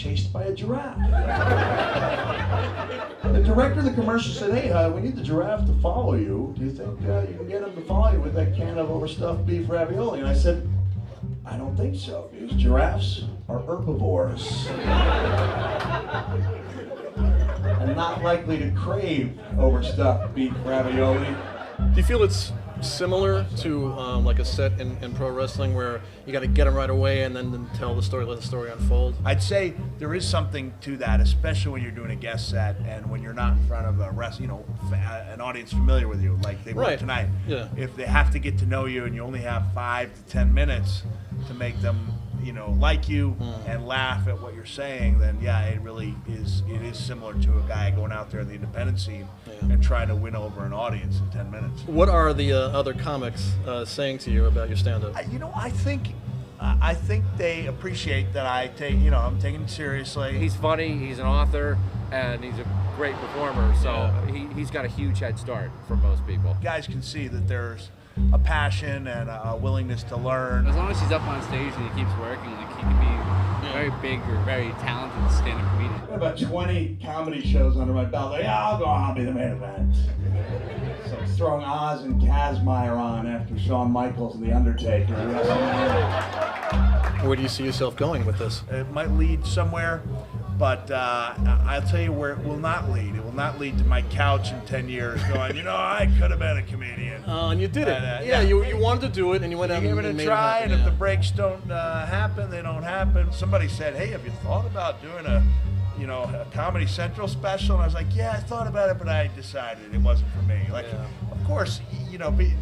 chased by a giraffe. The director of the commercial said, hey, we need the giraffe to follow you. Do you think you can get him to follow you with that can of overstuffed beef ravioli? And I said, I don't think so, because giraffes are herbivores. And not likely to crave overstuffed beef ravioli. Do you feel it's similar to like a set in pro wrestling where you got to get them right away and then tell the story, let the story unfold? I'd say there is something to that, especially when you're doing a guest set and when you're not in front of an audience familiar with you, like they were tonight. Yeah. If they have to get to know you and you only have 5 to 10 minutes to make them, like you and laugh at what you're saying, then yeah, it really is. It is similar to a guy going out there in the independent scene and trying to win over an audience in 10 minutes. What are the other comics saying to you about your stand-up? I think they appreciate that I'm taking it seriously. He's funny. He's an author, and he's a great performer. So he's got a huge head start from most people. Guys can see that there's a passion and a willingness to learn. As long as he's up on stage and he keeps working, like he can be very big or very talented stand-up comedian. I got about 20 comedy shows under my belt. Like, I'll be the main event. So throwing Oz and Kazmaier on after Shawn Michaels and The Undertaker. Where do you see yourself going with this? It might lead somewhere, but I'll tell you where it will not lead. It will not lead to my couch in 10 years going, I could have been a comedian. And you did it. You wanted to do it, and you went out and made it happen. You give it a try, and if the breaks don't happen, they don't happen. Somebody said, hey, have you thought about doing a Comedy Central special? And I was like, yeah, I thought about it, but I decided it wasn't for me. Of course,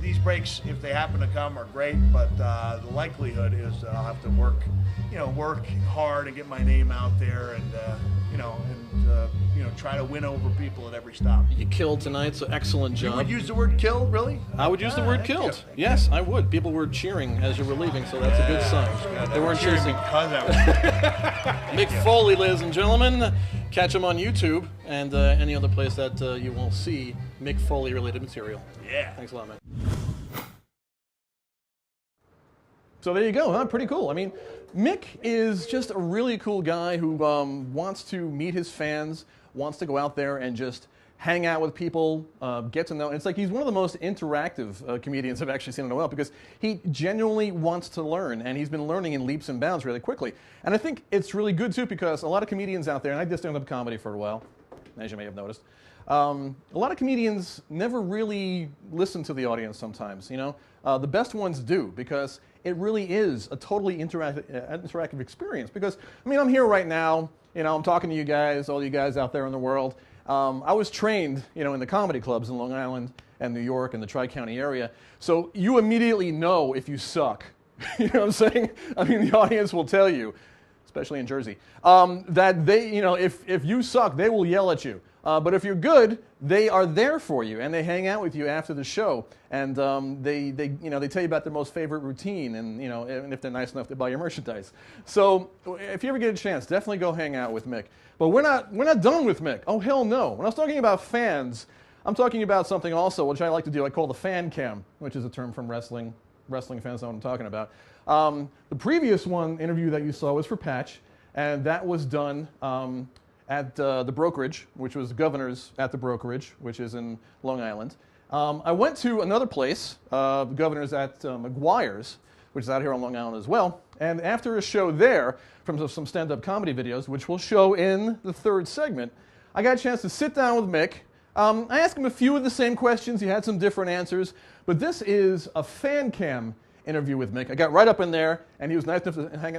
these breaks, if they happen to come, are great, but the likelihood is that I'll have to work hard and get my name out there and try to win over people at every stop. You killed tonight, so excellent job. You would use the word killed, really? I would use the word killed. Yes, I would. People were cheering as you were leaving, so that's a good sign. They weren't cheering because I was Mick Foley, ladies and gentlemen. Catch him on YouTube and any other place that you will see Mick Foley related material. Yeah. Thanks a lot, man. So there you go, huh? Pretty cool. I mean, Mick is just a really cool guy who wants to meet his fans, wants to go out there and just hang out with people, get to know. It's like he's one of the most interactive comedians I've actually seen in a while because he genuinely wants to learn, and he's been learning in leaps and bounds really quickly. And I think it's really good, too, because a lot of comedians out there, and I did stand-up comedy for a while, as you may have noticed, a lot of comedians never really listen to the audience sometimes, The best ones do, because it really is a totally interactive experience. Because, I'm here right now, I'm talking to you guys, all you guys out there in the world. I was trained, in the comedy clubs in Long Island and New York and the Tri-County area. So you immediately know if you suck. You know what I'm saying? The audience will tell you, especially in Jersey, that they, if you suck, they will yell at you. But if you're good, they are there for you, and they hang out with you after the show, and they tell you about their most favorite routine, and and if they're nice enough to buy your merchandise. So if you ever get a chance, definitely go hang out with Mick. But we're not done with Mick. Oh hell no! When I was talking about fans, I'm talking about something also which I like to do. I call the fan cam, which is a term from wrestling. Wrestling fans know what I'm talking about. The previous interview that you saw was for Patch, and that was done at the brokerage, which was Governor's at the brokerage, which is in Long Island. I went to another place, Governor's at McGuire's, which is out here on Long Island as well. And after a show there, from some stand-up comedy videos, which we'll show in the third segment, I got a chance to sit down with Mick. I asked him a few of the same questions. He had some different answers. But this is a fan cam interview with Mick. I got right up in there, and he was nice enough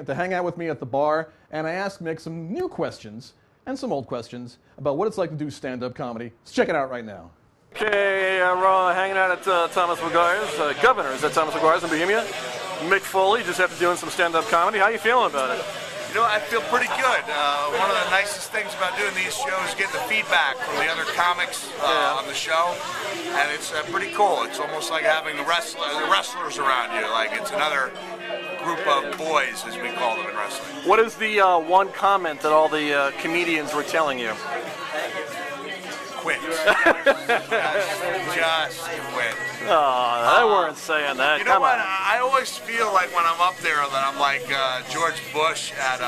to hang out with me at the bar. And I asked Mick some new questions and some old questions about what it's like to do stand-up comedy. Let's check it out right now. Okay, we're hanging out at Thomas McGuire's, Governor's at Thomas McGuire's in Bohemia. Mick Foley, just after doing some stand-up comedy. How you feeling about it? I feel pretty good. One of the nicest things about doing these shows is getting the feedback from the other comics on the show, and it's pretty cool. It's almost like having the wrestlers around you. Like it's another group of boys, as we call them in wrestling. What is the one comment that all the comedians were telling you? Quit. Just quit. Oh, they weren't saying that. You know what? I always feel like when I'm up there that I'm like George Bush at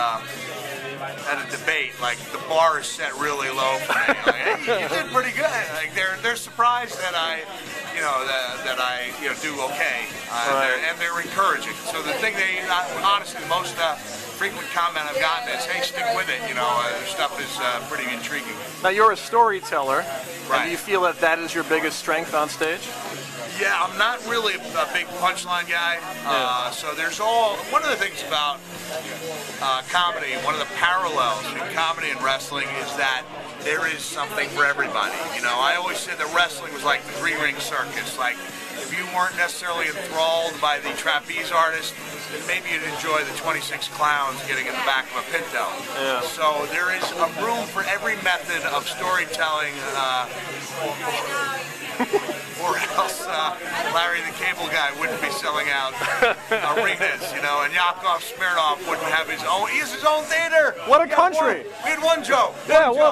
at a debate, like the bar is set really low for me. Like, hey, you did pretty good. Like they're surprised that I, that I do okay, and they're encouraging. So the thing honestly, the most frequent comment I've gotten is, hey, stick with it. Their stuff is pretty intriguing. Now you're a storyteller, right? And do you feel that that is your biggest strength on stage? Yeah, I'm not really a big punchline guy. So there's one of the things about comedy, one of the parallels between comedy and wrestling is that there is something for everybody. I always said that wrestling was like the three-ring circus. Like, if you weren't necessarily enthralled by the trapeze artist, then maybe you'd enjoy the 26 clowns getting in the back of a Pinto. Yeah. So there is a room for every method of storytelling, or else Larry the Cable Guy wouldn't be selling out arenas, and Yakov Smirnoff wouldn't have his own. He has his own theater. What a country! We had one joke.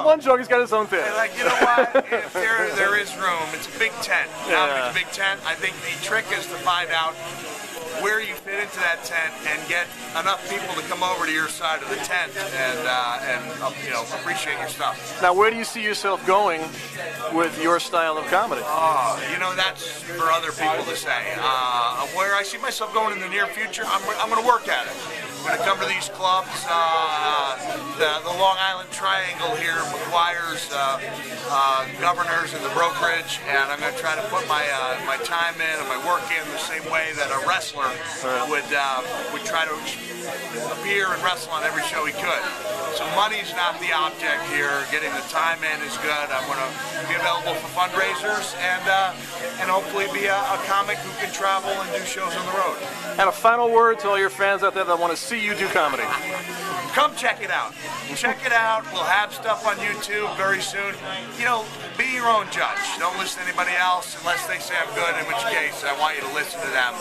One joke. He's got his own theater. And like, you know what? If there is room, it's a big tent. Now, if it's a big tent, I think the trick is to find out where you fit into that tent and get enough people to come over to your side of the tent and appreciate your stuff. Now, where do you see yourself going with your style of comedy? That's for other people to say. Where I see myself going in the near future, I'm going to work at it. I'm going to come to these clubs. The Long Island Triangle here requires governors in the brokerage, and I'm going to try to put my time in and my work in the same way that a wrestler would try to appear and wrestle on every show he could. So money's not the object here. Getting the time in is good. I'm going to be available for fundraisers and hopefully be a comic who can travel and do shows on the road. And a final word to all your fans out there that want to see you do comedy. Come check it out. Check it out. We'll have stuff on YouTube very soon. Be your own judge. Don't listen to anybody else unless they say I'm good, in which case I want you to listen to them.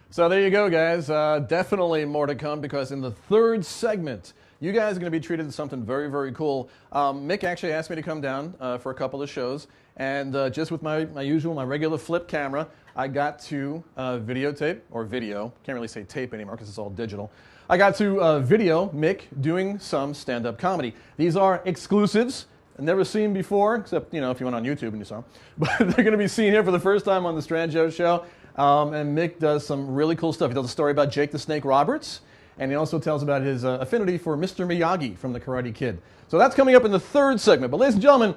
So there you go, guys. Definitely more to come, because in the third segment, you guys are going to be treated to something very, very cool. Mick actually asked me to come down for a couple of shows, and just with my regular flip camera, I got to videotape, or video, can't really say tape anymore because it's all digital. I got to video Mick doing some stand-up comedy. These are exclusives, never seen before, except, if you went on YouTube and you saw them. But they're going to be seen here for the first time on the Strangio Show. And Mick does some really cool stuff. He tells a story about Jake the Snake Roberts, and he also tells about his affinity for Mr. Miyagi from The Karate Kid. So that's coming up in the third segment. But ladies and gentlemen,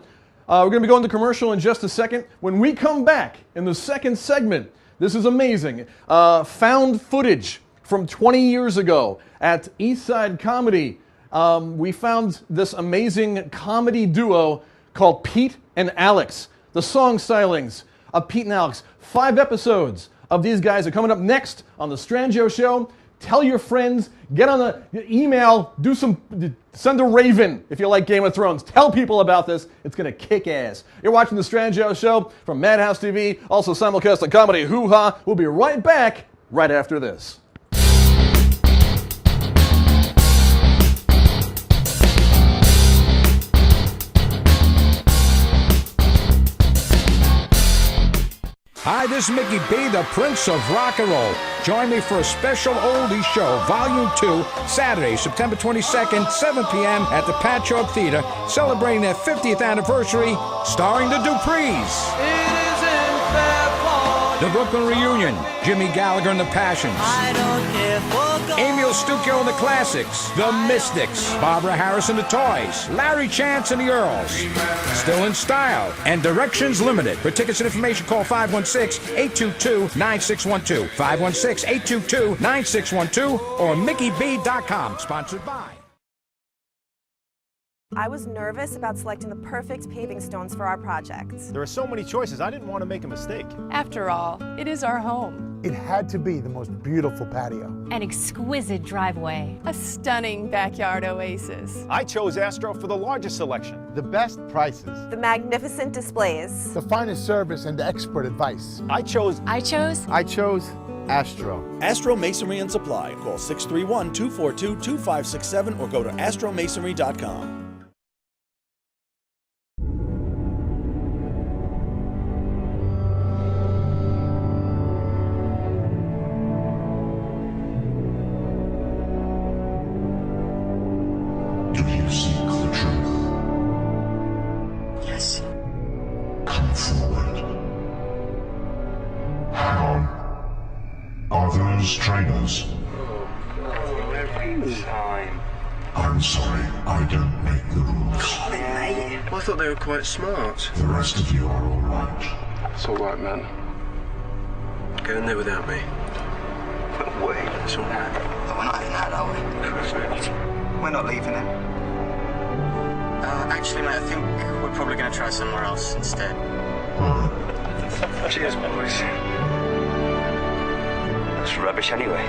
we're going to be going to commercial in just a second. When we come back in the second segment, this is amazing. Found footage from 20 years ago at Eastside Comedy. We found this amazing comedy duo called Pete and Alex. The song stylings of Pete and Alex. 5 episodes of these guys are coming up next on the Strangio Show. Tell your friends, get on the email, send a raven if you like Game of Thrones. Tell people about this. It's going to kick ass. You're watching the Strangio Show from Madhouse TV, also simulcast on Comedy Hoo-Ha. We'll be right back right after this. Hi, this is Mickey B, the Prince of Rock and Roll. Join me for a special oldies show, Volume 2, Saturday, September 22nd, 7 p.m. at the Patchogue Theater, celebrating their 50th anniversary, starring the Duprees. It isn't fair for The Brooklyn Reunion, Jimmy Gallagher and the Passions. I don't care for Emil Stucco and the Classics, The Mystics, Barbara Harris and the Toys, Larry Chance and the Earls, Still in Style, and Directions Limited. For tickets and information, call 516-822-9612, 516-822-9612, or MickeyB.com, sponsored by. I was nervous about selecting the perfect paving stones for our project. There are so many choices, I didn't want to make a mistake. After all, it is our home. It had to be the most beautiful patio. An exquisite driveway. A stunning backyard oasis. I chose Astro for the largest selection. The best prices. The magnificent displays. The finest service and the expert advice. I chose Astro. Astro Masonry and Supply. Call 631-242-2567 or go to astromasonry.com. rules. Oh, every time. I'm sorry, I don't make the rules. Stop it, mate. I thought they were quite smart. The rest of you are all right. It's all right, man. Go in there without me. But wait, it's all right. But we're not having that, are we? Of course not. We're not leaving it. Actually, mate, I think we're probably going to try somewhere else instead. Cheers, boys. That's rubbish anyway.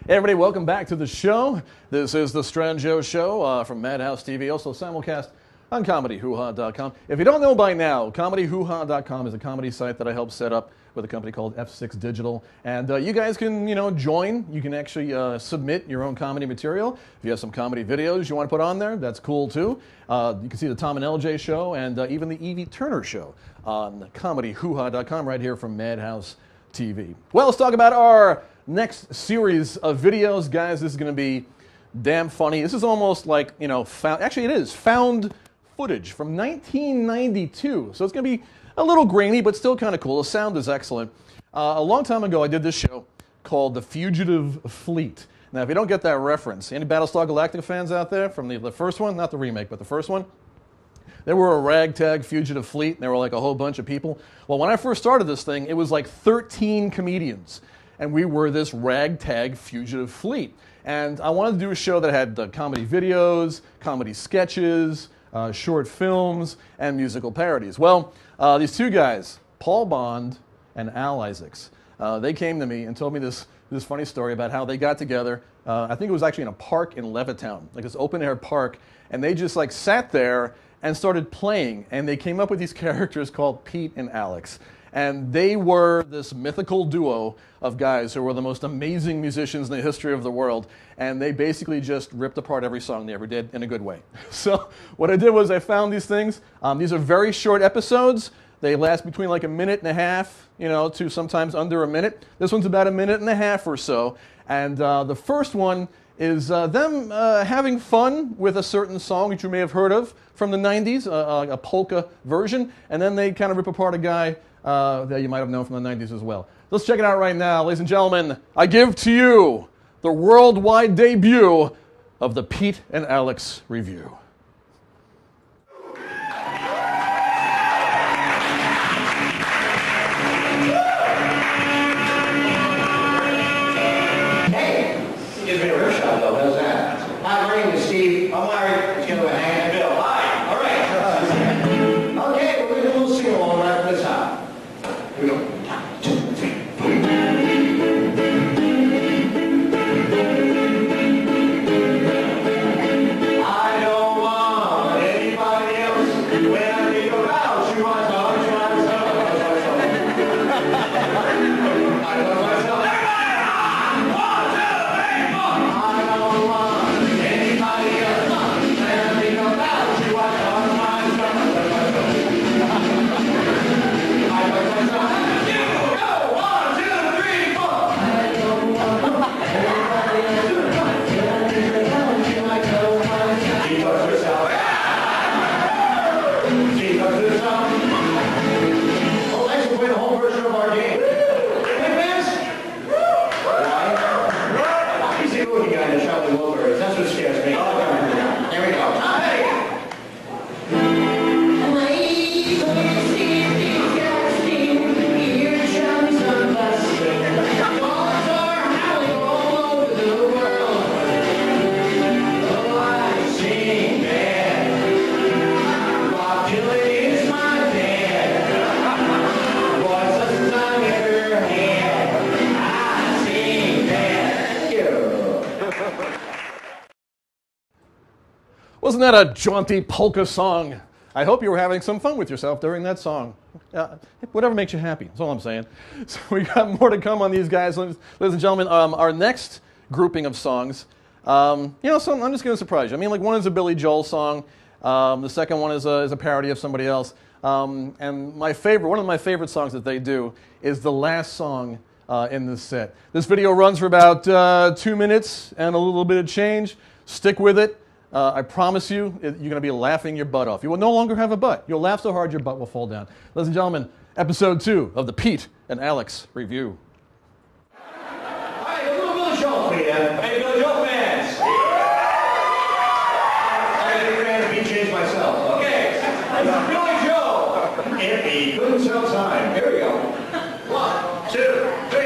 Hey everybody, welcome back to the show. This is the Strangio Show from Madhouse TV, also simulcast on ComedyHooHa.com. If you don't know by now, ComedyHooHa.com is a comedy site that I helped set up with a company called F6 Digital. And you guys can, join. You can actually submit your own comedy material. If you have some comedy videos you want to put on there, that's cool too. You can see the Tom and LJ Show and even the Evie Turner Show on ComedyHooHa.com right here from Madhouse TV. Well, let's talk about our next series of videos. Guys, this is going to be damn funny. This is almost like, actually it is found footage from 1992. So it's going to be a little grainy, but still kind of cool. The sound is excellent. A long time ago, I did this show called The Fugitive Fleet. Now, if you don't get that reference, any Battlestar Galactica fans out there from the first one? Not the remake, but the first one? They were a ragtag fugitive fleet, and they were like a whole bunch of people. Well, when I first started this thing, it was like 13 comedians, and we were this ragtag fugitive fleet. And I wanted to do a show that had comedy videos, comedy sketches, short films, and musical parodies. Well, these two guys, Paul Bond and Al Isaacs, they came to me and told me this funny story about how they got together. I think it was actually in a park in Levittown, like this open-air park, and they just like sat there and started playing, and they came up with these characters called Pete and Alex. And they were this mythical duo of guys who were the most amazing musicians in the history of the world, and they basically just ripped apart every song they ever did in a good way. So what I did was I found these things. These are very short episodes. They last between like a minute and a half, to sometimes under a minute. This one's about a minute and a half or so. And the first one is them having fun with a certain song which you may have heard of from the 90s, a polka version, and then they kind of rip apart a guy that you might have known from the 90s as well. Let's check it out right now. Ladies and gentlemen, I give to you the worldwide debut of the Pete and Alex Review. Gives me a rip shot, though. How's that? Hi, my name is Steve. I'm Larry. Let's give him a hand. Bill. Hi. All right. Okay, we're going to do a little sing-along right from this out. Here we go. 1, 2, 3, 4. I don't want anybody else when I think about you. I love myself. I love myself. That's what scares me. Here we go. Wasn't that a jaunty polka song? I hope you were having some fun with yourself during that song. Whatever makes you happy, that's all I'm saying. So we got more to come on these guys. Ladies and gentlemen, our next grouping of songs, so I'm just going to surprise you. I mean, like one is a Billy Joel song. The second one is a parody of somebody else. And one of my favorite songs that they do is the last song in this set. This video runs for about 2 minutes and a little bit of change. Stick with it. I promise you, you're going to be laughing your butt off. You will no longer have a butt. You'll laugh so hard your butt will fall down. Ladies and gentlemen, episode 2 of the Pete and Alex Review. All right, we'll do a Billy Joel for you. Hey, Billy Joel fans. I didn't try to be changed myself. Okay, this is Billy Joel in a good sell time. Here we go. 1, 2, 3.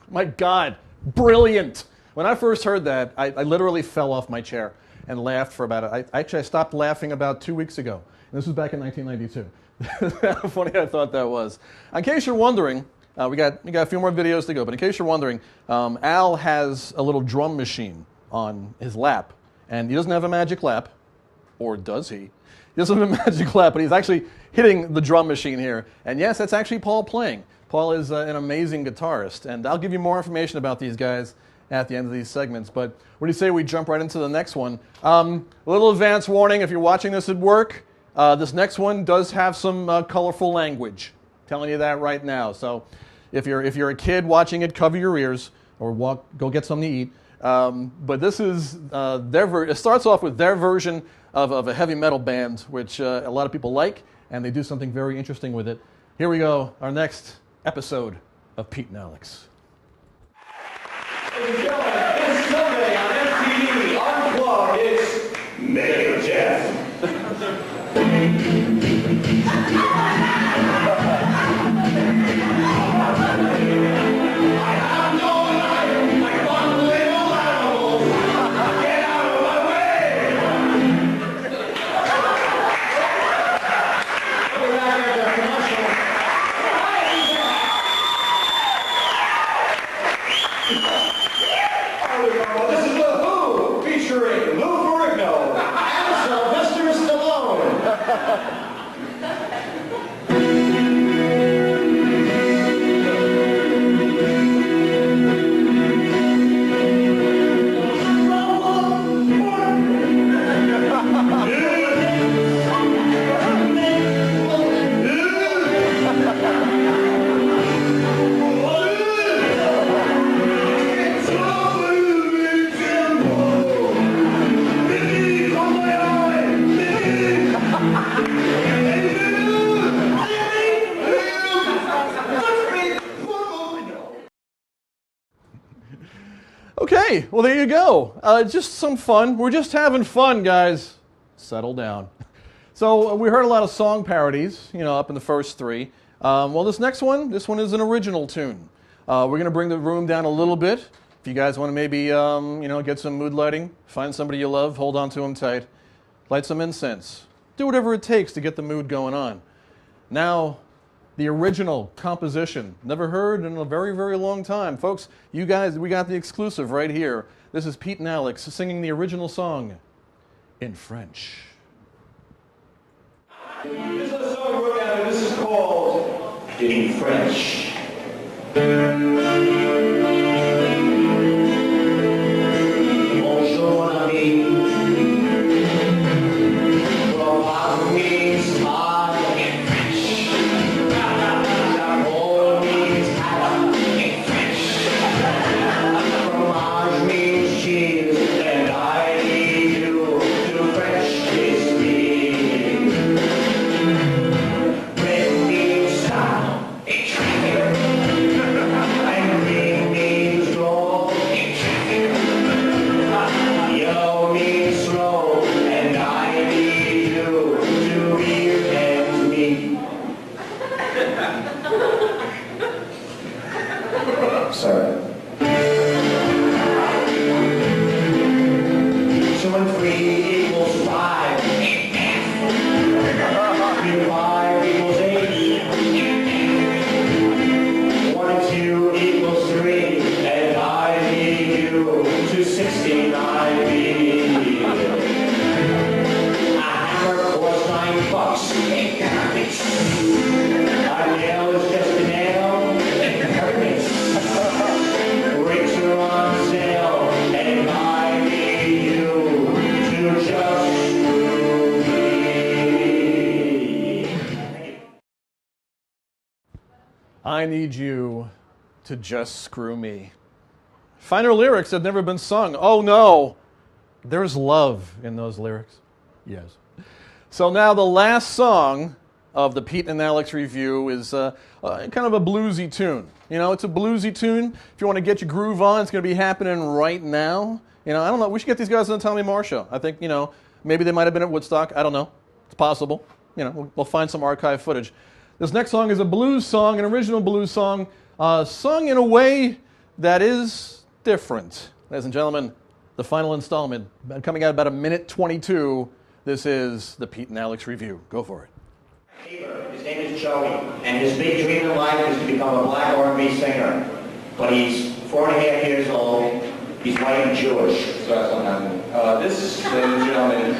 My God, brilliant. When I first heard that, I literally fell off my chair and laughed for I stopped laughing about 2 weeks ago. And this was back in 1992. How funny I thought that was. In case you're wondering, we got a few more videos to go, but in case you're wondering, Al has a little drum machine on his lap. And he doesn't have a magic lap, or does he? He doesn't have a magic lap, but he's actually hitting the drum machine here. And yes, that's actually Paul playing. Paul is an amazing guitarist, and I'll give you more information about these guys at the end of these segments. But what do you say we jump right into the next one? A little advance warning, if you're watching this at work, this next one does have some colorful language. Telling you that right now. So if you're a kid watching it, cover your ears, or go get something to eat. But this is it starts off with their version of a heavy metal band, which a lot of people like, and they do something very interesting with it. Here we go, our next episode of Pete and Alex. Ladies and gentlemen, this Sunday on MTV, Unplugged, it's Mega Jeff. Well, there you go. Just some fun. We're just having fun, guys. Settle down. So we heard a lot of song parodies, up in the first three. Well, this one is an original tune. We're going to bring the room down a little bit. If you guys want to maybe, get some mood lighting, find somebody you love, hold on to them tight, light some incense. Do whatever it takes to get the mood going on. Now, the original composition. Never heard in a very, very long time. Folks, you guys, we got the exclusive right here. This is Pete and Alex singing the original song in French. This is a song we're going to, this is called In French. Bonjour, mon ami. Fromage means hard in French. Japon means Adam in French. Fromage means cheese, and I need you to French kiss me. Red means stop in traffic. And green means go in traffic. Yellow means slow, and I need you to hear and me. Sorry. 2 and 3 equals 5 in math. 3 and 5 equals 8 in math. 1 and 2 equals 3, and I need you to 69B. A hammer costs $9 in carpets. A nail is just a nail in carpets. Rings are on sale, and I need you to just screw me. I need you to just screw me. Finer lyrics have never been sung. Oh no, there's love in those lyrics. Yes. So now the last song of the Pete and Alex review is kind of a bluesy tune. It's a bluesy tune. If you want to get your groove on, it's going to be happening right now. I don't know. We should get these guys on the Tommy Marr show. I think, maybe they might have been at Woodstock. I don't know. It's possible. We'll find some archive footage. This next song is a blues song, an original blues song, sung in a way that is different. Ladies and gentlemen, the final installment, coming out about 1:22. This is the Pete and Alex review. Go for it. His name is Joey, and his big dream in life is to become a black R&B singer. But he's 4.5 years old. He's white and Jewish. So that's not happening. This, ladies and gentlemen,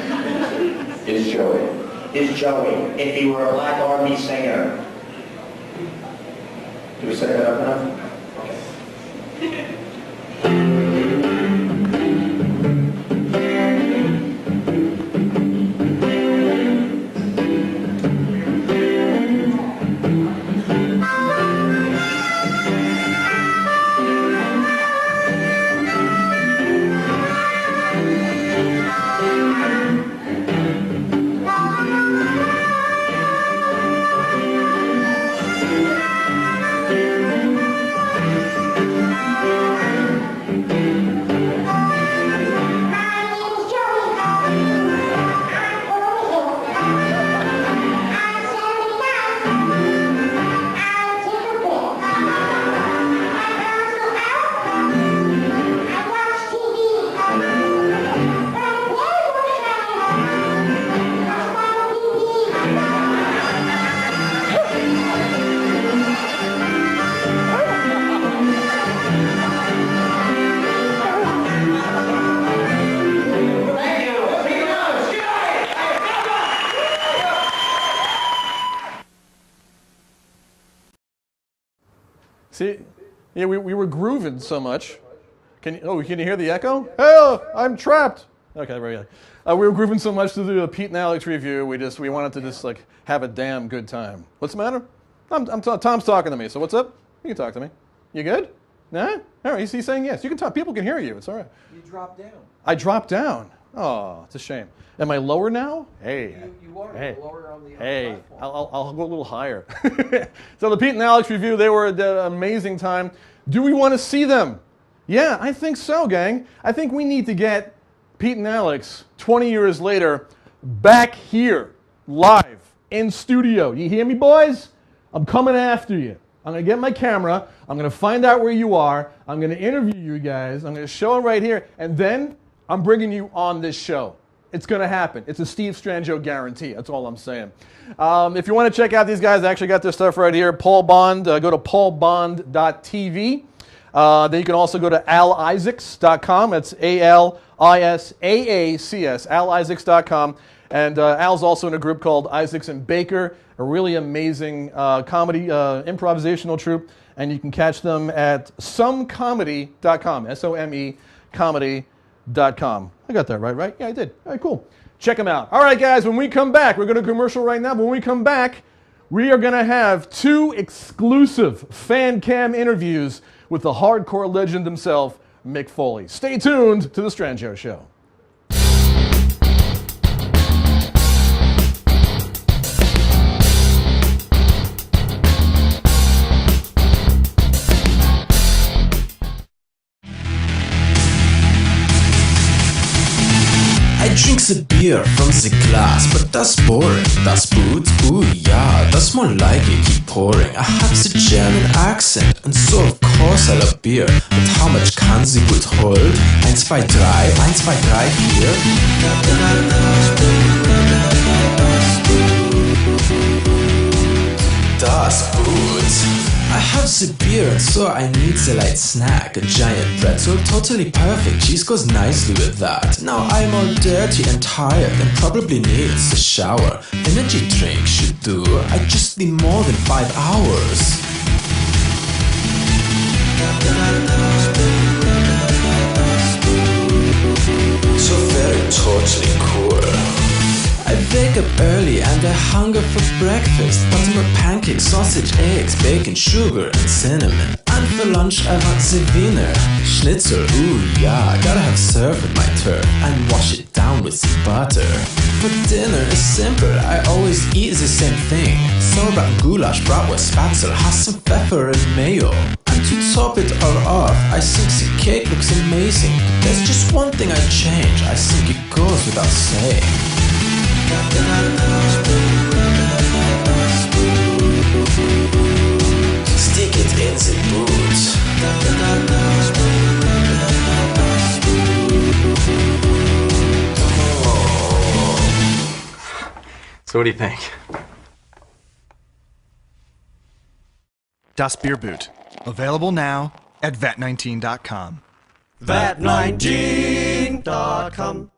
is Joey. Is Joey. If he were a black R&B singer. Do we set that up enough? Okay. See, yeah, we were grooving so much. Can you hear the echo? Oh, I'm trapped. Okay, very good. We were grooving so much to do a Pete and Alex review. We wanted to just have a damn good time. What's the matter? Tom's talking to me. So what's up? You can talk to me. You good? Nah? All right. He's saying yes. You can talk. People can hear you. It's all right. You dropped down. I dropped down. Oh, it's a shame. Am I lower now? Hey. You are lower on the Hey, platform. I'll go a little higher. So the Pete and Alex review, they were an amazing time. Do we want to see them Yeah, I think so, gang. I think we need to get Pete and Alex, 20 years later, back here, live, in studio. You hear me, boys? I'm coming after you. I'm going to get my camera. I'm going to find out where you are. I'm going to interview you guys. I'm going to show it right here. And then I'm bringing you on this show. It's going to happen. It's a Steve Strangio guarantee. That's all I'm saying. If you want to check out these guys, I actually got their stuff right here. Paul Bond. Go to paulbond.tv. Then you can also go to alisaacs.com. That's ALISAACS, alisaacs.com. And Al's also in a group called Isaacs and Baker, a really amazing comedy improvisational troupe. And you can catch them at somecomedy.com, S-O-M-E, comedy.com. I got that right? Yeah, I did. All right, cool. Check them out. All right, guys, when we come back, we're going to commercial right now, but when we come back, we are going to have 2 exclusive fan cam interviews with the hardcore legend himself, Mick Foley. Stay tuned to The Strangio Show. I drinks a beer from the glass, but that's boring. Das Boot, ooh yeah, that's more like it, keep pouring. I have the German accent, and so of course I love beer. But how much can the Boot hold? 1, 2, 3, 1, 2, 3, Bier. Das Boot. I have the beer, and so I need the light snack. A giant pretzel, totally perfect. Cheese goes nicely with that. Now I'm all dirty and tired and probably needs a shower. Energy drink should do. I just need more than 5 hours. So very totally cool. I wake up early and I hunger for breakfast. Buttermilk pancakes, sausage, eggs, bacon, sugar and cinnamon. And for lunch I want the Wiener Schnitzel, ooh yeah, gotta have served with my turd and wash it down with the butter. For dinner is simple, I always eat the same thing. Sauerbraten, goulash, bratwurst, spatzel, has some pepper and mayo. And to top it all off, I think the cake looks amazing. There's just one thing I change, I think it goes without saying. Stick it in the boot. So what do you think? Das Beer Boot. Available now at vet19.com. Vet19.com.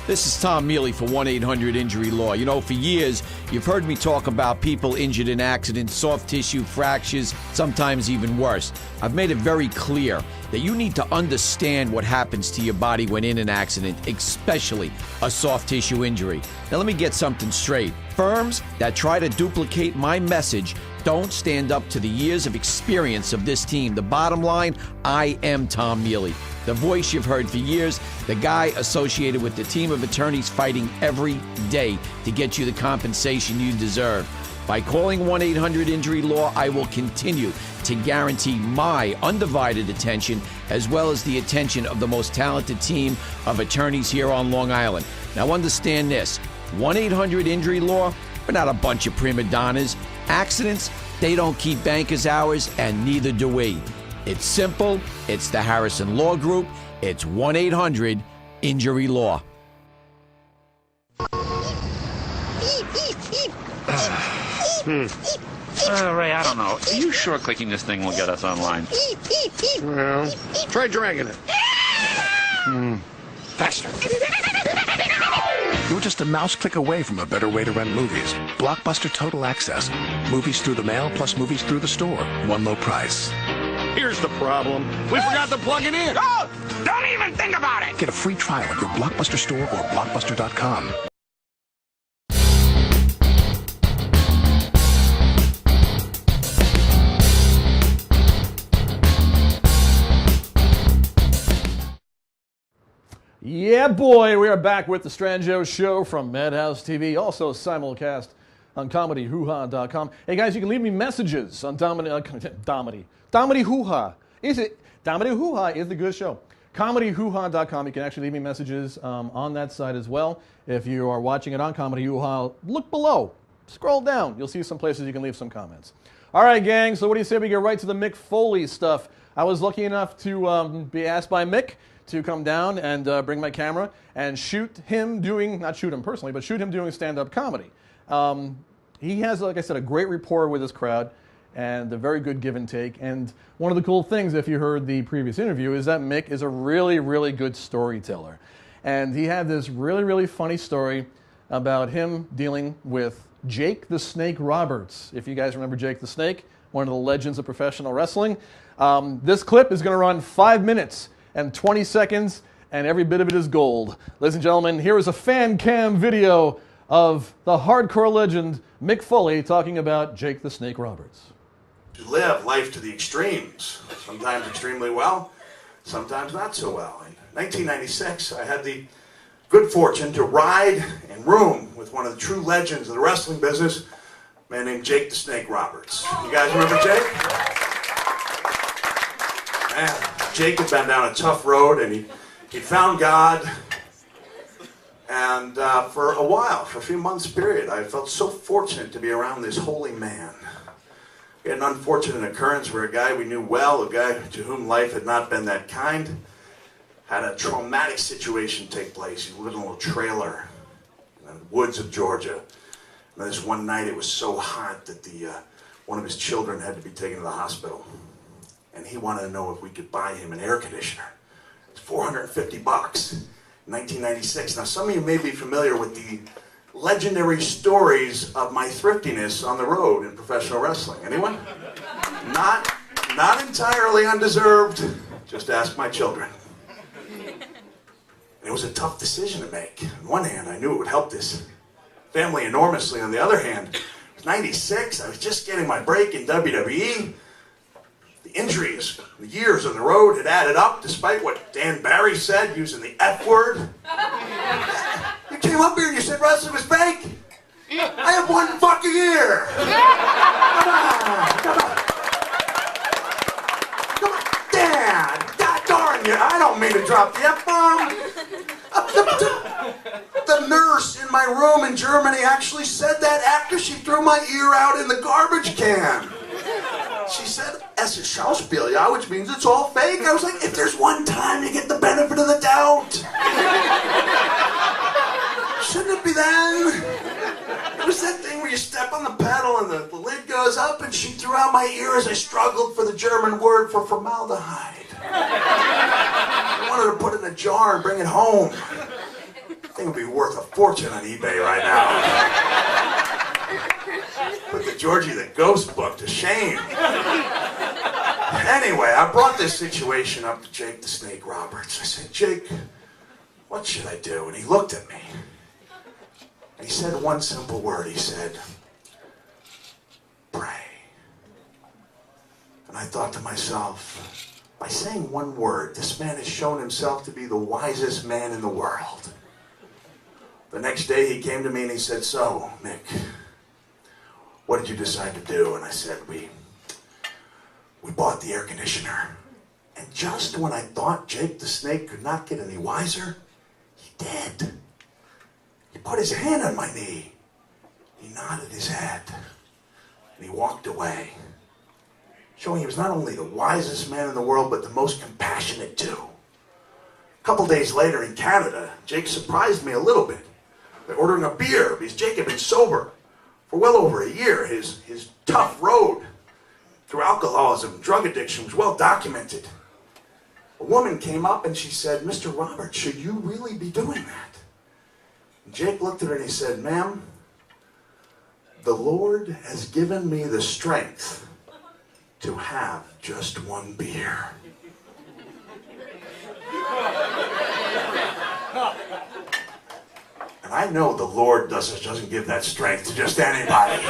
This is Tom Mealy for 1-800-INJURY-LAW. You know, for years, you've heard me talk about people injured in accidents, soft tissue fractures, sometimes even worse. I've made it very clear that you need to understand what happens to your body when in an accident, especially a soft tissue injury. Now, let me get something straight. Firms that try to duplicate my message don't stand up to the years of experience of this team. The bottom line, I am Tom Mealy. The voice you've heard for years, the guy associated with the team of attorneys fighting every day to get you the compensation you deserve. By calling 1-800-INJURY-LAW, I will continue to guarantee my undivided attention as well as the attention of the most talented team of attorneys here on Long Island. Now understand this, 1-800-INJURY-LAW, we're not a bunch of prima donnas. Accidents, they don't keep bankers' hours, and neither do we. It's simple. It's the Harrison Law Group. It's 1-800-INJURY-LAW. Ray, I don't know. Are you sure clicking this thing will get us online? Well, try dragging it. Faster. You're just a mouse click away from a better way to rent movies. Blockbuster Total Access. Movies through the mail plus movies through the store. One low price. Here's the problem. We forgot to plug it in. Oh, don't even think about it. Get a free trial at your Blockbuster store or Blockbuster.com. Yeah, boy, we are back with the Strangio Show from Madhouse TV, also simulcast on comedyhooha.com. Hey, guys, you can leave me messages on Domity Hoo-Ha. is it? Comedy Hoo-Ha is the good show. ComedyHooHa.com. You can actually leave me messages on that site as well. If you are watching it on Comedy Hoo-Ha, look below. Scroll down. You'll see some places you can leave some comments. All right, gang. So what do you say we get right to the Mick Foley stuff? I was lucky enough to be asked by Mick to come down and bring my camera and shoot him doing, not shoot him personally, but shoot him doing stand-up comedy. He has, like I said, a great rapport with his crowd and a very good give and take. And one of the cool things, if you heard the previous interview, is that Mick is a really, really good storyteller. And he had this really, really funny story about him dealing with Jake the Snake Roberts. If you guys remember Jake the Snake, one of the legends of professional wrestling. This clip is going to run 5 minutes and 20 seconds, and every bit of it is gold. Ladies and gentlemen, here is a fan cam video of the hardcore legend Mick Foley talking about Jake the Snake Roberts. To live life to the extremes, sometimes extremely well, sometimes not so well. In 1996, I had the good fortune to ride and room with one of the true legends of the wrestling business, a man named Jake the Snake Roberts. You guys remember Jake? Man, Jake had been down a tough road, and he found God. And for a while, for a few months period, I felt so fortunate to be around this holy man. We had an unfortunate occurrence where a guy we knew well, a guy to whom life had not been that kind, had a traumatic situation take place. He lived in a little trailer in the woods of Georgia. And this one night it was so hot that one of his children had to be taken to the hospital. And he wanted to know if we could buy him an air conditioner. It's $450, 1996. Now some of you may be familiar with the legendary stories of my thriftiness on the road in professional wrestling. Anyone? Not entirely undeserved. Just ask my children. And it was a tough decision to make. On one hand, I knew it would help this family enormously. On the other hand, it was 96. I was just getting my break in WWE. The injuries, the years on the road had added up, despite what Dan Barry said, using the F word. You came up here and you said wrestling was fake? I have one fucking ear! Come on. Dad! God darn you! I don't mean to drop the F-bomb! The nurse in my room in Germany actually said that after she threw my ear out in the garbage can. She said, "Es ist Schauspiel, which means it's all fake." I was like, if there's one time you get the benefit of the doubt, shouldn't it be then? It was that thing where you step on the pedal and the lid goes up, and she threw out my ear as I struggled for the German word for formaldehyde. I wanted to put it in a jar and bring it home. The thing would be worth a fortune on eBay right now. Put the Georgie the Ghost book to shame. Anyway, I brought this situation up to Jake the Snake Roberts. I said, "Jake, what should I do?" And he looked at me. And he said one simple word. He said, "Pray." And I thought to myself, by saying one word, this man has shown himself to be the wisest man in the world. The next day he came to me and he said, "So, Mick, what did you decide to do?" And I said, we bought the air conditioner. And just when I thought Jake the Snake could not get any wiser, he did. He put his hand on my knee. He nodded his head. And he walked away, showing he was not only the wisest man in the world, but the most compassionate too. A couple days later in Canada, Jake surprised me a little bit by ordering a beer, because Jake had been sober for well over a year. His tough road through alcoholism, drug addiction was well documented. A woman came up and she said, "Mr. Roberts, should you really be doing that?" And Jake looked at her and he said, "Ma'am, the Lord has given me the strength to have just one beer." And I know the Lord doesn't give that strength to just anybody.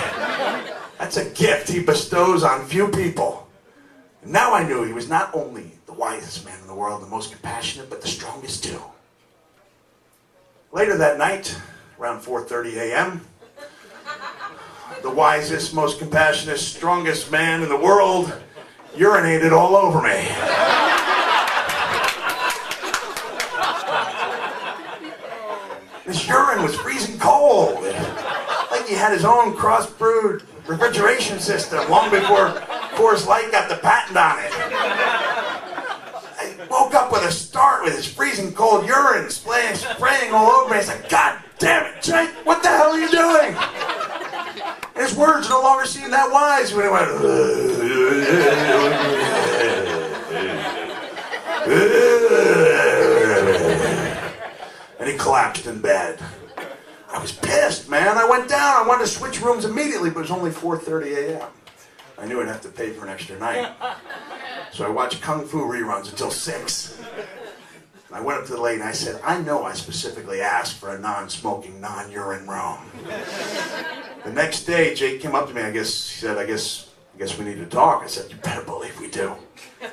That's a gift he bestows on few people. And now I knew he was not only the wisest man in the world, the most compassionate, but the strongest too. Later that night, around 4:30 a.m., the wisest, most compassionate, strongest man in the world urinated all over me. His urine was freezing cold. Like he had his own cross-brewed refrigeration system long before Coors Light got the patent on it. I woke up with a start with his freezing cold urine spraying all over me. I said, God damn it, Jake, what the hell are you doing? His words no longer seemed that wise when he went, and he collapsed in bed. I was pissed, man. I went down. I wanted to switch rooms immediately, but it was only 4:30 a.m. I knew I'd have to pay for an extra night. So I watched Kung Fu reruns until 6. I went up to the lady and I said, I know I specifically asked for a non-smoking, non-urine room. The next day, Jake came up to me. He said, I guess we need to talk. I said, you better believe we do. He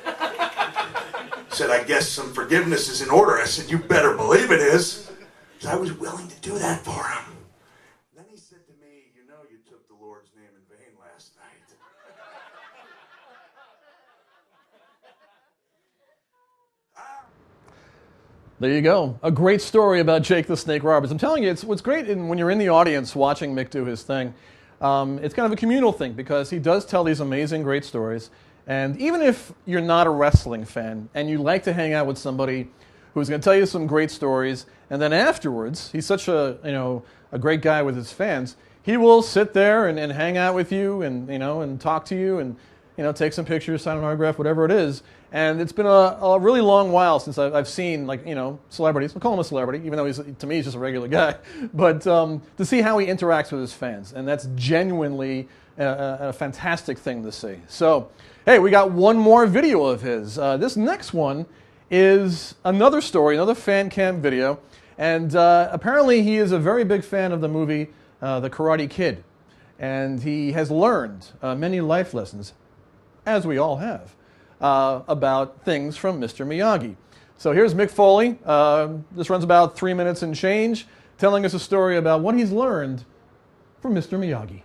said, I guess some forgiveness is in order. I said, you better believe it is. Because I was willing to do that for him. Then he said to me, you know you took the Lord's name in vain last night. There you go. A great story about Jake the Snake Roberts. I'm telling you, it's what's great when you're in the audience watching Mick do his thing. It's kind of a communal thing because he does tell these amazing, great stories. And even if you're not a wrestling fan and you like to hang out with somebody who's going to tell you some great stories, and then afterwards, he's such a great guy with his fans, he will sit there and hang out with you and talk to you and take some pictures, sign an autograph, whatever it is. And it's been a really long while since I've seen celebrities. We'll call him a celebrity, even though to me he's just a regular guy. But to see how he interacts with his fans, and that's genuinely a fantastic thing to see. So, hey, we got one more video of his. This next one is another story, another fan cam video, and apparently he is a very big fan of the movie The Karate Kid, and he has learned many life lessons, as we all have, about things from Mr. Miyagi. So here's Mick Foley. This runs about 3 minutes and change, telling us a story about what he's learned from Mr. Miyagi.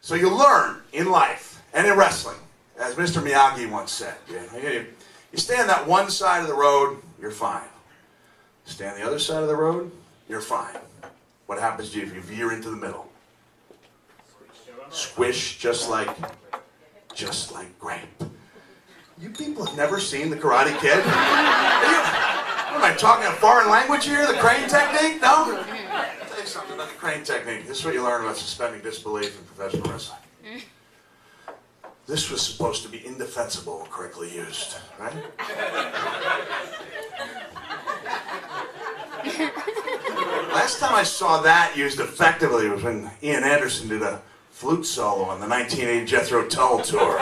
So you learn in life and in wrestling, as Mr. Miyagi once said. You stay on that one side of the road, you're fine. Stay on the other side of the road, you're fine. What happens to you if you veer into the middle? Squish, just like grape. You people have never seen The Karate Kid? What am I talking a foreign language here? The crane technique? No? I'll tell you something about the crane technique. This is what you learn about suspending disbelief in professional wrestling. This was supposed to be indefensible when correctly used, right? Last time I saw that used effectively was when Ian Anderson did a flute solo on the 1980 Jethro Tull tour.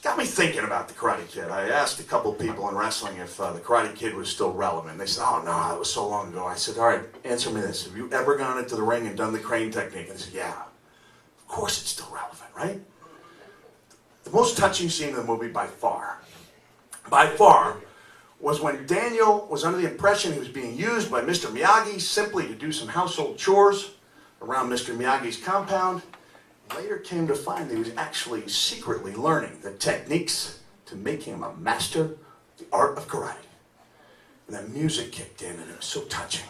Got me thinking about the Karate Kid. I asked a couple people in wrestling if the Karate Kid was still relevant. They said, oh no, that was so long ago. I said, all right, answer me this. Have you ever gone into the ring and done the crane technique? And they said, yeah. Of course it's still relevant, right? The most touching scene in the movie by far, was when Daniel was under the impression he was being used by Mr. Miyagi simply to do some household chores around Mr. Miyagi's compound. Later came to find that he was actually secretly learning the techniques to make him a master of the art of karate. And that music kicked in and it was so touching.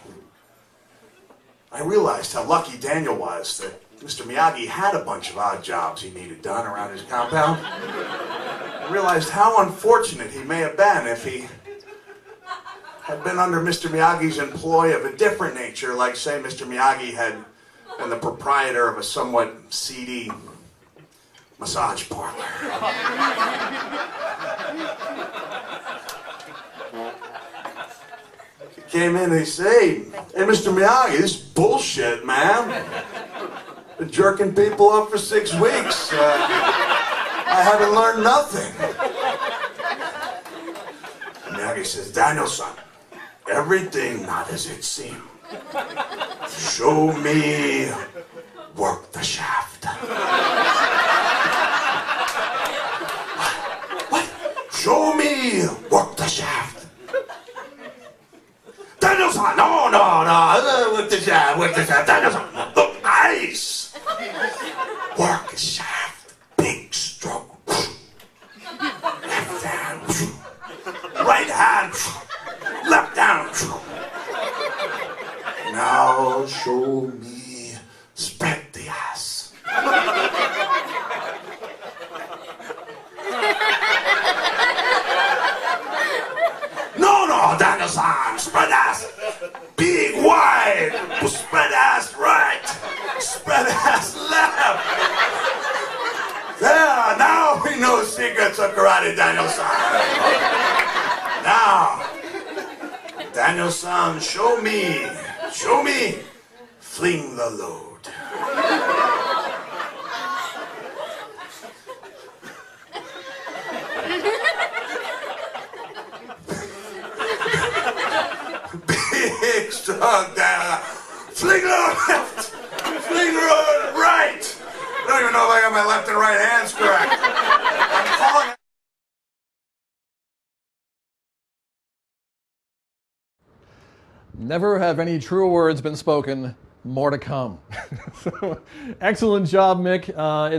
I realized how lucky Daniel was that Mr. Miyagi had a bunch of odd jobs he needed done around his compound. I realized how unfortunate he may have been if he had been under Mr. Miyagi's employ of a different nature, like, say, Mr. Miyagi had been the proprietor of a somewhat seedy massage parlor. He came in and he said, hey, Mr. Miyagi, this is bullshit, man. Been jerking people up for 6 weeks. I haven't learned nothing. Miyagi says, Daniel-san, everything not as it seems. Show me work the shaft. What? Show me work the shaft. Daniel-san, no, slap! There, now we know secrets of karate, Daniel-san. Now, Daniel-san, show me, fling the load. Big, strong Daniel. Fling the left, fling the right. I don't even know if I got my left and right hands correct. I'm calling it. Never have any truer words been spoken. More to come. So, excellent job, Mick.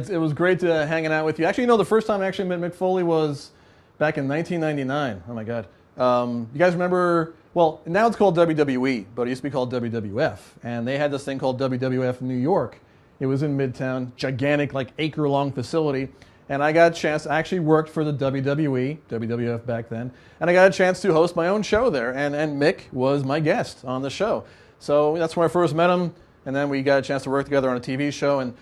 It was great to hanging out with you. Actually, the first time I actually met Mick Foley was back in 1999. Oh my God. You guys remember? Well, now it's called WWE, but it used to be called WWF, and they had this thing called WWF New York. It was in Midtown, gigantic, like acre-long facility. And I got a chance, I actually worked for the WWE, WWF back then, and I got a chance to host my own show there, and Mick was my guest on the show. So that's where I first met him, and then we got a chance to work together on a TV show. And,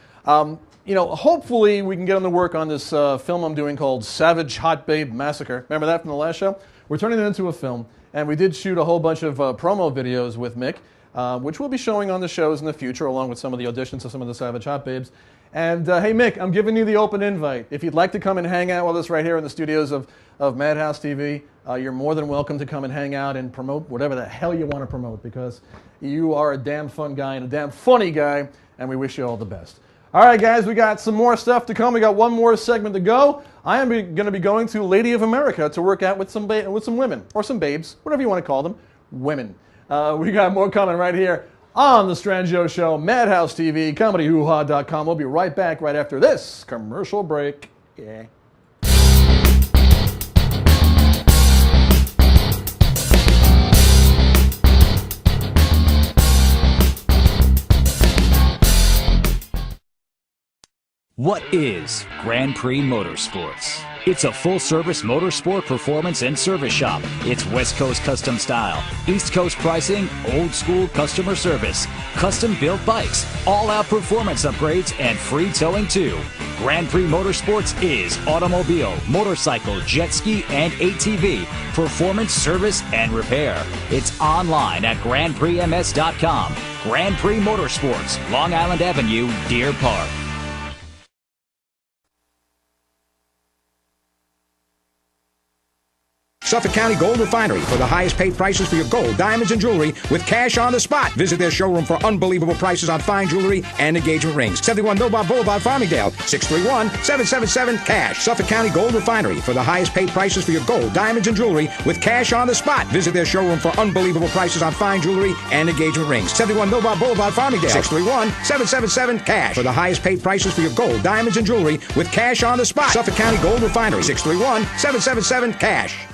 hopefully we can get him to work on this film I'm doing called Savage Hot Babe Massacre. Remember that from the last show? We're turning it into a film, and we did shoot a whole bunch of promo videos with Mick, which we'll be showing on the shows in the future, along with some of the auditions of some of the Savage Hot Babes. And hey, Mick, I'm giving you the open invite. If you'd like to come and hang out with us right here in the studios of Madhouse TV, you're more than welcome to come and hang out and promote whatever the hell you want to promote, because you are a damn fun guy and a damn funny guy, and we wish you all the best. All right, guys, we got some more stuff to come. We got one more segment to go. I am going to be going to Lady of America to work out with some women, or some babes, whatever you want to call them, women. We got more coming right here on The Strangio Show, Madhouse TV, ComedyHooHa.com. We'll be right back right after this commercial break. Yeah. What is Grand Prix Motorsports? It's a full-service motorsport performance and service shop. It's West Coast custom style, East Coast pricing, old-school customer service, custom-built bikes, all-out performance upgrades, and free towing too. Grand Prix Motorsports is automobile, motorcycle, jet ski, and ATV, performance, service, and repair. It's online at GrandPrixMS.com. Grand Prix Motorsports, Long Island Avenue, Deer Park. Suffolk County Gold Refinery for the highest paid prices for your gold, diamonds, and jewelry with cash on the spot. Visit their showroom for unbelievable prices on fine jewelry and engagement rings. 71 Millbot Boulevard, Farmingdale, 631-777-CASH. Suffolk County Gold Refinery for the highest paid prices for your gold, diamonds, and jewelry with cash on the spot. Visit their showroom for unbelievable prices on fine jewelry and engagement rings. 71 Millbot Boulevard, Farmingdale, 631-777-CASH. For the highest paid prices for your gold, diamonds, and jewelry with cash on the spot. Suffolk County Gold Refinery, 631-777-CASH.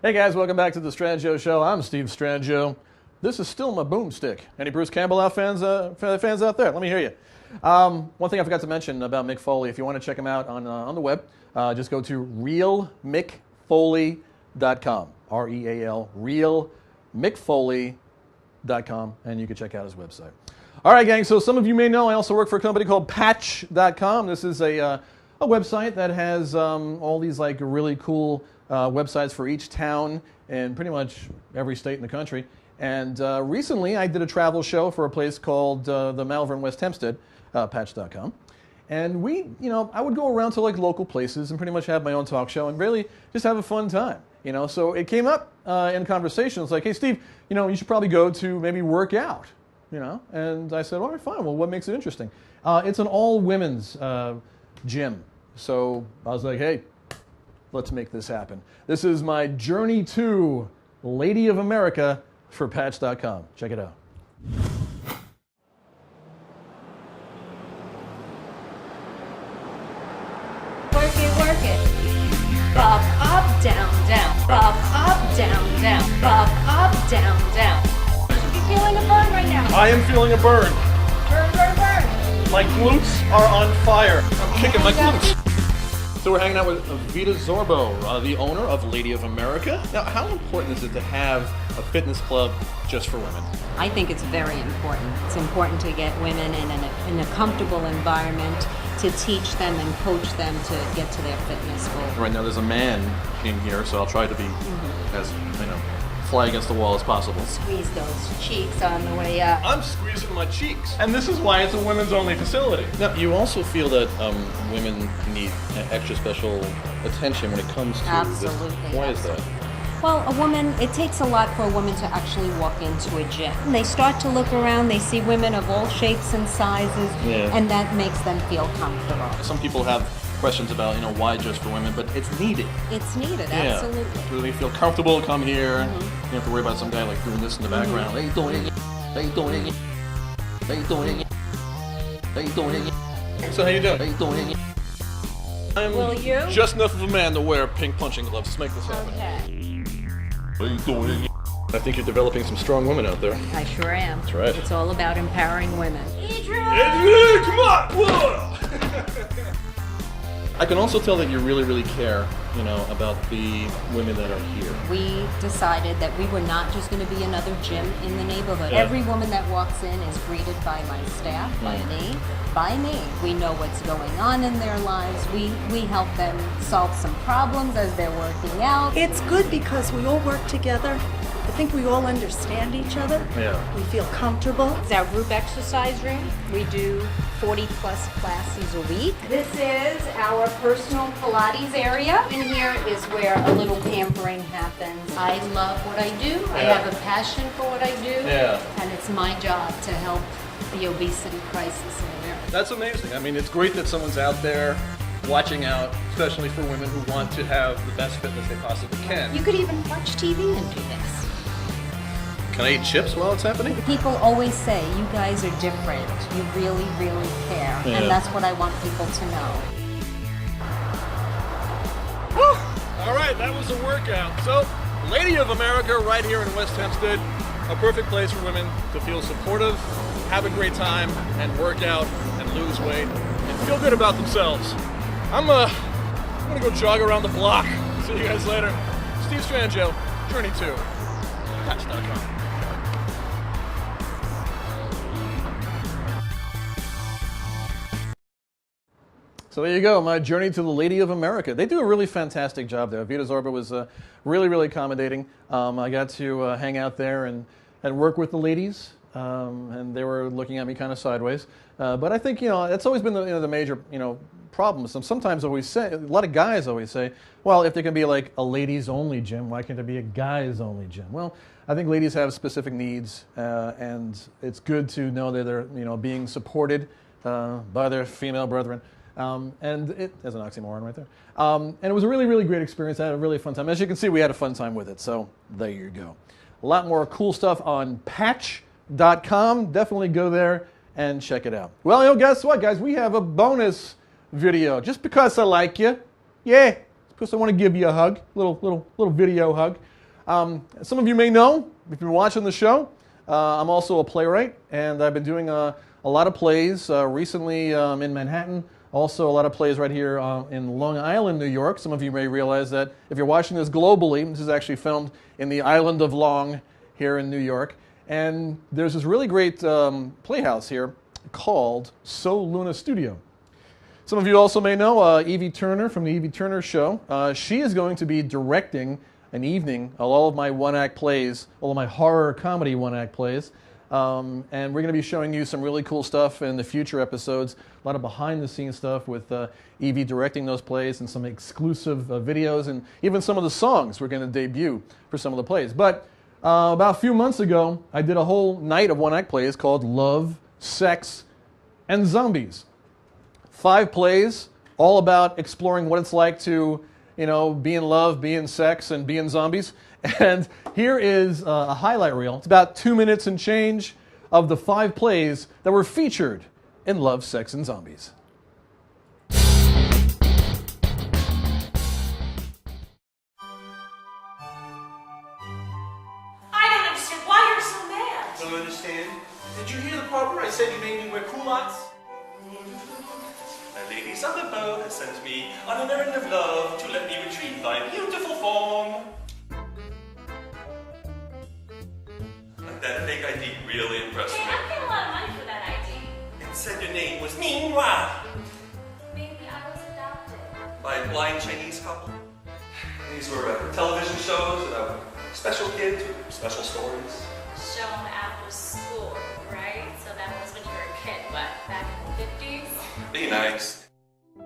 Hey guys, welcome back to the Strangio Show. I'm Steve Strangio. This is still my boomstick. Any Bruce Campbell fans out there? Let me hear you. One thing I forgot to mention about Mick Foley, if you want to check him out on the web, just go to realmickfoley.com. R-E-A-L, realmickfoley.com, and you can check out his website. All right, gang, so some of you may know I also work for a company called Patch.com. This is a website that has all these like really cool websites for each town in pretty much every state in the country. And recently I did a travel show for a place called the Malvern West Hempstead, Patch.com. And I would go around to like local places and pretty much have my own talk show and really just have a fun time. So it came up in conversation. It's like, hey, Steve, you should probably go to maybe work out, And I said, all right, fine. Well, what makes it interesting? It's an all-women's gym. So I was like, hey, let's make this happen. This is my journey to Lady of America for Patch.com. Check it out. Work it. Bob up, down, down. Bob up, down, down. Bob up, down, down. You're feeling a burn right now. I am feeling a burn. Burn, burn, burn. My glutes are on fire. I'm kicking my glutes. So we're hanging out with Vita Zorbo, the owner of Lady of America. Now, how important is it to have a fitness club just for women? I think it's very important. It's important to get women in a comfortable environment, to teach them and coach them to get to their fitness goal. Right now there's a man in here, so I'll try to be as, fly against the wall as possible. Squeeze those cheeks on the way up. I'm squeezing my cheeks. And this is why it's a women's only facility. Now, you also feel that women need extra special attention when it comes to Absolutely. this. Why is that? Well, it takes a lot for a woman to actually walk into a gym. They start to look around, they see women of all shapes and sizes, and that makes them feel comfortable. Some people have questions about, why just for women, but it's needed. It's needed, absolutely. So they feel comfortable, come here. You don't have to worry about some guy like doing this in the background. How you doing? How you doing? How you doing? How you doing? So how you doing? How you doing? I'm just enough of a man to wear pink punching gloves. Let's make this happen. Okay. How you doing? I think you're developing some strong women out there. I sure am. That's right. It's all about empowering women. Adrian, come on! Whoa! I can also tell that you really, really care, about the women that are here. We decided that we were not just going to be another gym in the neighborhood. Every woman that walks in is greeted by my staff, by me. We know what's going on in their lives. We help them solve some problems as they're working out. It's good because we all work together. I think we all understand each other. Yeah. We feel comfortable. It's our group exercise room. We do 40-plus classes a week. This is our personal Pilates area. In here is where a little pampering happens. I love what I do. I have a passion for what I do. And it's my job to help the obesity crisis in America. That's amazing. It's great that someone's out there watching out, especially for women who want to have the best fitness they possibly can. You could even watch TV and do this. Can I eat chips while it's happening? People always say, you guys are different. You really, really care. And that's what I want people to know. All right, that was a workout. So, Lady of America right here in West Hempstead. A perfect place for women to feel supportive, have a great time, and work out and lose weight and feel good about themselves. I'm gonna go jog around the block. See you guys later. Steve Strangio, Journey 2, Patch.com. So there you go, my journey to the Lady of America. They do a really fantastic job there. Vita Zorba was really, really accommodating. I got to hang out there and work with the ladies, and they were looking at me kind of sideways. But I think, that's always been the major, problem. Sometimes a lot of guys always say, well, if there can be like a ladies-only gym, why can't there be a guys-only gym? Well, I think ladies have specific needs, and it's good to know that they're, being supported by their female brethren. And it has an oxymoron right there. And it was a really, really great experience. I had a really fun time. As you can see, we had a fun time with it. So there you go. A lot more cool stuff on Patch.com. Definitely go there and check it out. Well, guess what, guys? We have a bonus video. Just because I like you. Yeah. Because I want to give you a hug. Little video hug. Some of you may know, if you're watching the show, I'm also a playwright. And I've been doing a lot of plays recently in Manhattan. Also, a lot of plays right here in Long Island, New York. Some of you may realize that if you're watching this globally, this is actually filmed in the island of Long here in New York. And there's this really great playhouse here called So Luna Studio. Some of you also may know Evie Turner from the Evie Turner Show. She is going to be directing an evening of all of my one-act plays, all of my horror comedy one-act plays. And we're going to be showing you some really cool stuff in the future episodes, a lot of behind-the-scenes stuff with Evie directing those plays and some exclusive videos and even some of the songs we're going to debut for some of the plays. But about a few months ago, I did a whole night of one-act plays called Love, Sex, and Zombies. 5 plays, all about exploring what it's like to, be in love, be in sex, and be in zombies. And here is a highlight reel. It's about 2 minutes and change of the 5 plays that were featured in Love, Sex, and Zombies. I don't understand why you're so mad. Don't understand? Did you hear the part where I said you made me wear culottes? I ladies on the boat has sent me on an errand of love to let me retrieve thy beautiful form. Like that fake ID really impressed me. Hey, I'm getting a lot of money for that ID. It said your name was Meanwhile Maybe I was adopted. by a blind Chinese couple. These were television shows about special kids with special stories. Shown after school, right? So that was when you were a kid, but back in the 50s? Be nice. You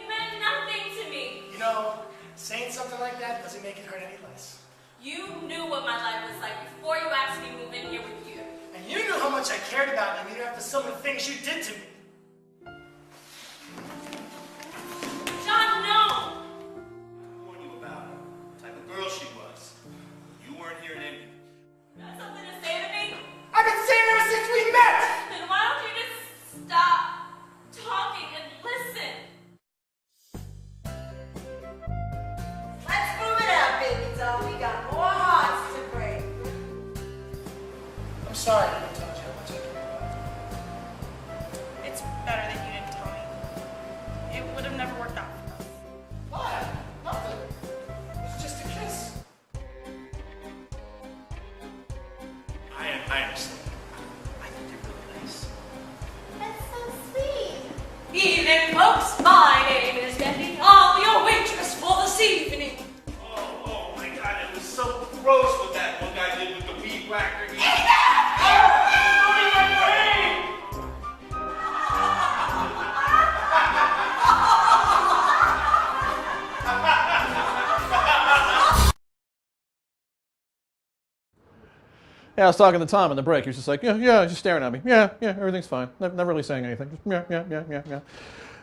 meant nothing to me. You know, saying something like that doesn't make it hurt any less. You knew what my life was like before you asked me to move in here with you. And you knew how much I cared about you even after some of the things you did to me. John, no! I warned you about her, the type of girl she was. You weren't hearing anything. You got something to say to me? I've been saying it ever since we met! Then why don't you just stop talking and listen? Let's move it out, baby doll. We got more hearts to break. I'm sorry I never told you how much I care about you. It's better that you didn't tell me. It would have never worked out. Why? Nothing. It was just a kiss. I understand. I think you're really nice. That's so sweet. Evening, folks. My name is Debbie. I'll be your waitress for this evening. Oh my God, it was so gross what that one guy did with the weed whacker. Yeah, I was talking to Tom in the break. He was just like, yeah, just staring at me. Yeah, everything's fine. Never really saying anything. Just, yeah.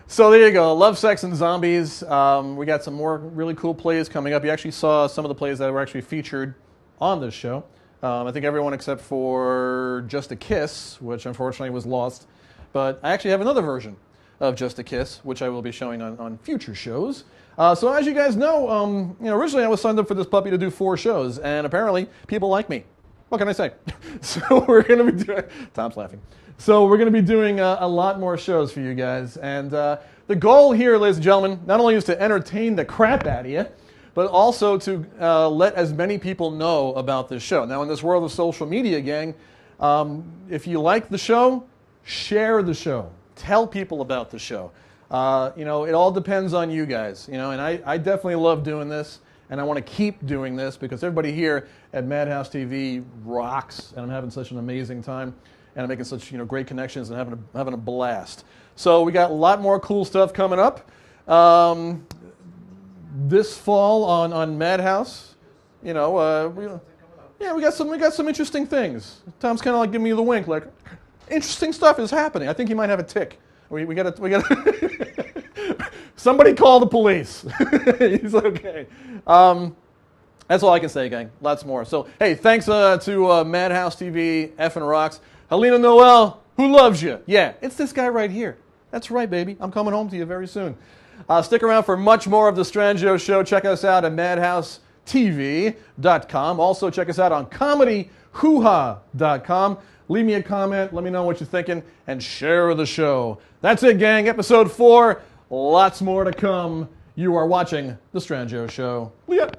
So there you go. Love, Sex, and Zombies. We got some more really cool plays coming up. You actually saw some of the plays that were actually featured on this show. I think everyone except for Just a Kiss, which unfortunately was lost. But I actually have another version of Just a Kiss, which I will be showing on future shows. So as you guys know, originally I was signed up for this puppy to do 4 shows, and apparently people like me. What can I say? So we're going to be doing, Tom's laughing. So we're going to be doing a lot more shows for you guys. And the goal here, ladies and gentlemen, not only is to entertain the crap out of you, but also to let as many people know about this show. Now, in this world of social media, gang, if you like the show, share the show. Tell people about the show. It all depends on you guys. And I definitely love doing this. And I want to keep doing this because everybody here at Madhouse TV rocks, and I'm having such an amazing time, and I'm making such great connections and having a blast. So we got a lot more cool stuff coming up this fall on Madhouse. We got some interesting things. Tom's kind of like giving me the wink, like interesting stuff is happening. I think he might have a tick. We got somebody call the police. He's okay. That's all I can say, gang. Lots more. So, hey, thanks to Madhouse TV, Effin' Rocks. Helena Noel, who loves you? Yeah, it's this guy right here. That's right, baby. I'm coming home to you very soon. Stick around for much more of the Strangio Show. Check us out at madhousetv.com. Also, check us out on comedyhooha.com. Leave me a comment. Let me know what you're thinking. And share the show. That's it, gang. Episode 4. Lots more to come. You are watching The Strangio Show. Leah.